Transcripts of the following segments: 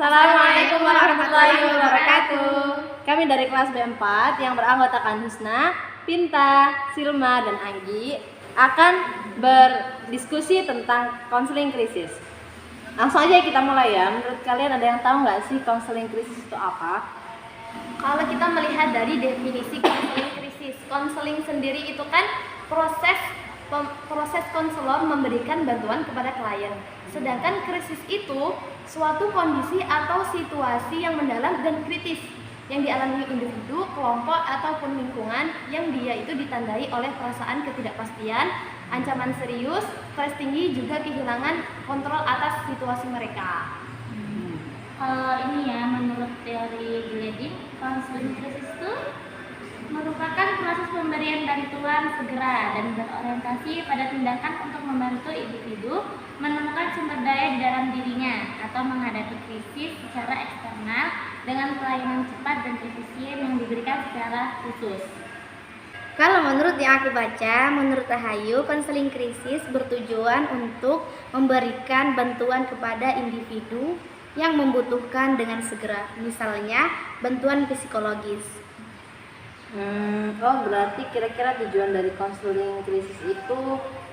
Assalamualaikum warahmatullahi wabarakatuh. Kami dari kelas B4 yang beranggotakan Husna, Pinta, Silma, dan Anggi akan berdiskusi tentang konseling krisis. Langsung aja kita mulai ya. Menurut kalian ada yang tahu nggak sih konseling krisis itu apa? Kalau kita melihat dari definisi konseling krisis, konseling sendiri itu kan proses konselor memberikan bantuan kepada klien. Sedangkan krisis itu suatu kondisi atau situasi yang mendalam dan kritis yang dialami individu, kelompok, ataupun lingkungan yang dia itu ditandai oleh perasaan ketidakpastian, ancaman serius, stres tinggi, juga kehilangan kontrol atas situasi mereka. Kalau ini ya, menurut teori Gilead, konseling krisis itu merupakan proses pemberian bantuan segera dan berorientasi pada tindakan untuk membantu individu menemukan sumber daya di dalam dirinya atau menghadapi krisis secara eksternal dengan pelayanan cepat dan efisien yang diberikan secara khusus. Kalau menurut yang aku baca, menurut Rahayu, konseling krisis bertujuan untuk memberikan bantuan kepada individu yang membutuhkan dengan segera, misalnya bantuan psikologis. Berarti kira-kira tujuan dari konseling krisis itu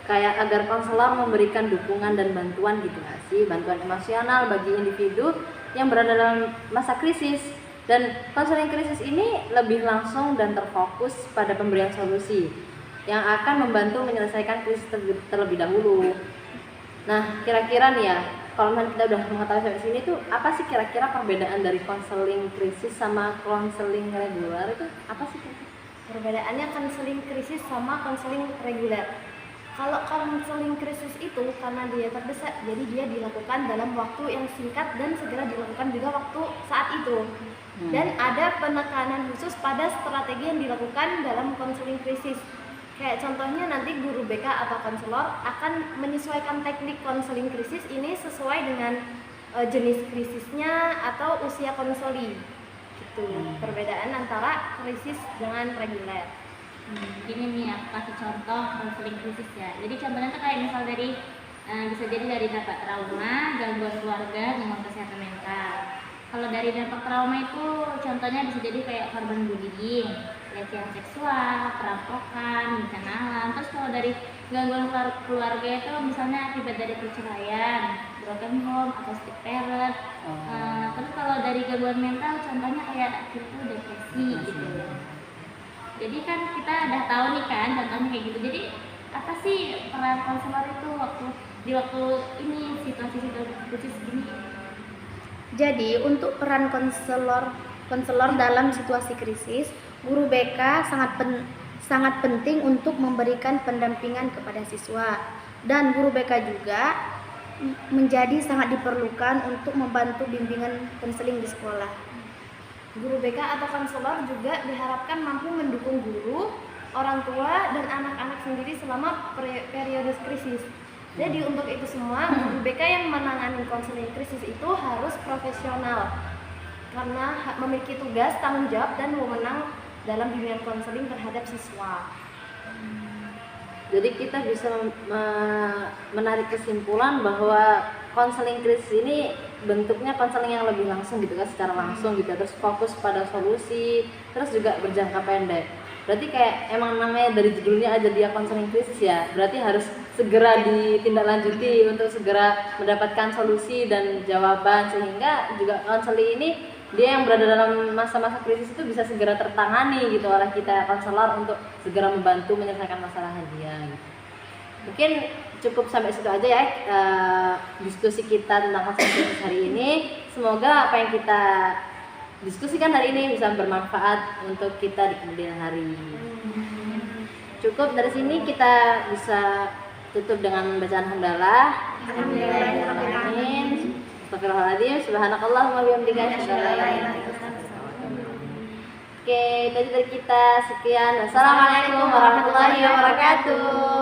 kayak agar konselor memberikan dukungan dan bantuan gitu nggak sih? Bantuan emosional bagi individu yang berada dalam masa krisis. Dan konseling krisis ini lebih langsung dan terfokus pada pemberian solusi yang akan membantu menyelesaikan krisis terlebih dahulu. Nah, kira-kira nih ya, kalau kita udah mengetahui sampai sini tuh apa sih kira-kira perbedaan dari konseling krisis sama konseling reguler itu apa sih? Perbedaannya konseling krisis sama konseling reguler. Kalau konseling krisis itu karena dia terdesak, jadi dia dilakukan dalam waktu yang singkat dan segera dilakukan juga waktu saat itu. Dan ada penekanan khusus pada strategi yang dilakukan dalam konseling krisis. Kayak contohnya nanti guru BK atau konselor akan menyesuaikan teknik konseling krisis ini sesuai dengan jenis krisisnya atau usia konseli. Gitu. Perbedaan antara krisis dengan reguler. Gini nih, aku kasih contoh konseling krisis ya. Jadi contohnya tuh kayak misal dari bisa jadi dari dampak trauma, gangguan keluarga, gangguan kesehatan mental. Kalau dari dampak trauma itu contohnya bisa jadi kayak korban bullying, pelecehan seksual, perampokan, bencana alam. Terus kalau dari gangguan keluarga itu misalnya akibat dari perceraian, broken home atau stick parent. Terus kalau dari gangguan mental contohnya kayak itu depresi gitu. Jadi kan kita udah tahu nih kan contohnya kayak gitu. Jadi apa sih peran konselor itu di waktu ini situasi-situasi khusus gini? Jadi untuk peran konselor dalam situasi krisis, guru BK sangat penting untuk memberikan pendampingan kepada siswa, dan guru BK juga menjadi sangat diperlukan untuk membantu bimbingan konseling di sekolah. Guru BK atau konselor juga diharapkan mampu mendukung guru, orang tua, dan anak-anak sendiri selama periode krisis. Jadi untuk itu semua, guru BK yang menangani konseling krisis itu harus profesional karena memiliki tugas, tanggung jawab, dan wewenang dalam bimbingan konseling terhadap siswa. Jadi kita bisa menarik kesimpulan bahwa konseling krisis ini bentuknya konseling yang lebih langsung gitu kan, secara langsung gitu, terus fokus pada solusi, terus juga berjangka pendek. Berarti kayak emang namanya dari judulnya aja dia konseling krisis ya, berarti harus segera ditindaklanjuti untuk segera mendapatkan solusi dan jawaban, sehingga juga konseling ini dia yang berada dalam masa-masa krisis itu bisa segera tertangani gitu oleh kita konselor untuk segera membantu menyelesaikan masalahnya dia gitu. Mungkin cukup sampai situ aja ya diskusi kita tentang konseling krisis hari ini. Semoga apa yang kita diskusikan hari ini bisa bermanfaat untuk kita di kemudian hari. Cukup dari sini kita bisa tutup dengan bacaan hamdalah. Amin. Astagfirullahaladzim. Subhanakallahumma bihamdika asyhadu an la ilaha illa anta. Oke, itu dari kita. Sekian. Wassalamualaikum warahmatullahi wabarakatuh.